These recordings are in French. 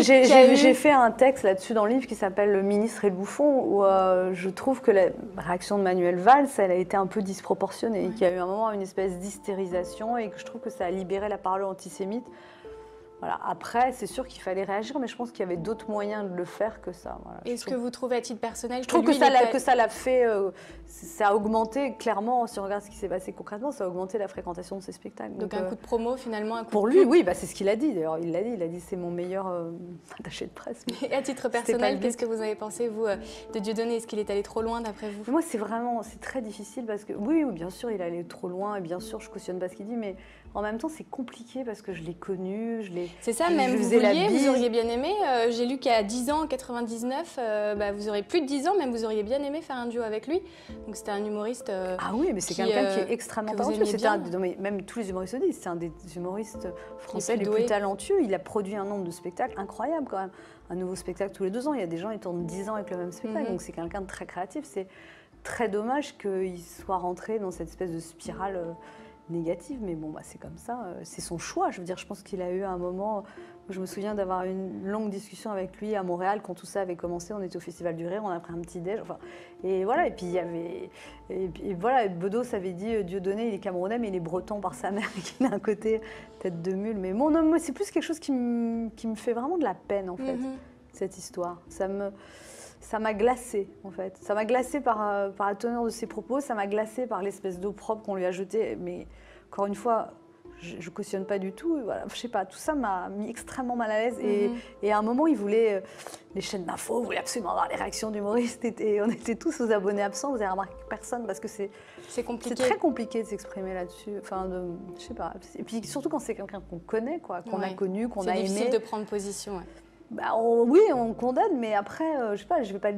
j'ai fait un texte là-dessus dans le livre qui s'appelle « Le ministre et le bouffon » où je trouve que la réaction de Manuel Valls, elle a été un peu disproportionnée, qu'il y a eu un moment une espèce d'hystérisation et que je trouve que ça a libéré la parole antisémite. Voilà. Après, c'est sûr qu'il fallait réagir, mais je pense qu'il y avait d'autres moyens de le faire que ça. Voilà. Est-ce que vous trouvez à titre personnel je trouve que ça l'a fait, ça a augmenté clairement, si on regarde ce qui s'est passé concrètement, ça a augmenté la fréquentation de ces spectacles. Donc un coup de promo finalement, un coup pour de lui, oui, bah, c'est ce qu'il a dit d'ailleurs, il a dit c'est mon meilleur attaché de presse. Et à titre personnel, qu'est-ce que vous avez pensé, vous, de Dieudonné? Est-ce qu'il est allé trop loin d'après vous? Moi, c'est très difficile parce que, oui, bien sûr, il est allé trop loin et bien sûr, je cautionne pas ce qu'il dit, mais en même temps, c'est compliqué parce que je l'ai connu, c'est ça, même vous auriez bien aimé. J'ai lu qu'à 10 ans, en 99, vous aurez plus de 10 ans, même vous auriez bien aimé faire un duo avec lui. Donc c'était un humoriste. Ah oui, mais c'est quelqu'un qui est extrêmement talentueux. Même tous les humoristes le disent, c'est un des humoristes français les plus talentueux. Il a produit un nombre de spectacles incroyable quand même. Un nouveau spectacle tous les 2 ans. Il y a des gens qui tournent 10 ans avec le même spectacle. Donc c'est quelqu'un de très créatif. C'est très dommage qu'il soit rentré dans cette espèce de spirale négative, mais bon, c'est comme ça, c'est son choix. Je veux dire, je pense qu'il a eu un moment, je me souviens d'avoir eu une longue discussion avec lui à Montréal quand tout ça avait commencé. On était au Festival du Rire, on a pris un petit déj, et voilà. Et puis il y avait, et voilà, Bedos avait dit Dieudonné, il est camerounais, mais il est breton par sa mère, qui a un côté tête de mule. Mais bon, non, moi, c'est plus quelque chose qui me fait vraiment de la peine en fait, cette histoire. Ça m'a glacée, en fait. Ça m'a glacée par la teneur de ses propos, ça m'a glacée par l'espèce d'opprobre qu'on lui a jeté. Mais encore une fois, je cautionne pas du tout. Voilà, je sais pas, tout ça m'a mis extrêmement mal à l'aise. Et à un moment, il voulait, les chaînes d'infos voulaient absolument avoir les réactions d'humoristes. Et on était tous aux abonnés absents, vous avez remarqué personne, parce que c'est très compliqué de s'exprimer là-dessus. Enfin, je sais pas. Et puis surtout quand c'est quelqu'un qu'on connaît, qu'on a connu, qu'on a aimé. C'est difficile de prendre position. Ouais. Oui, on condamne, mais après, je sais pas, je vais pas,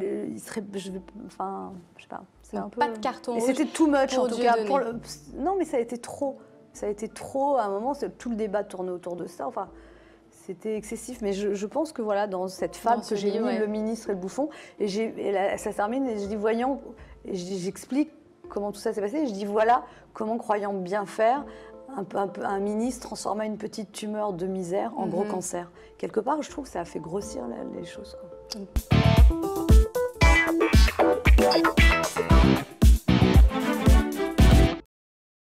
enfin, je sais pas, c'est un peu. Pas de carton rouge. Et c'était too much en tout cas. Non, mais ça a été trop. Ça a été trop. À un moment, tout le débat tournait autour de ça. Enfin, c'était excessif. Mais je pense que voilà, dans cette fable que j'ai mis, le ministre et le bouffon, et ça se termine. Et je dis voyons, j'explique comment tout ça s'est passé. Et je dis voilà comment, croyant bien faire, un ministre transforma une petite tumeur de misère en gros cancer. Quelque part, je trouve que ça a fait grossir les choses, quoi.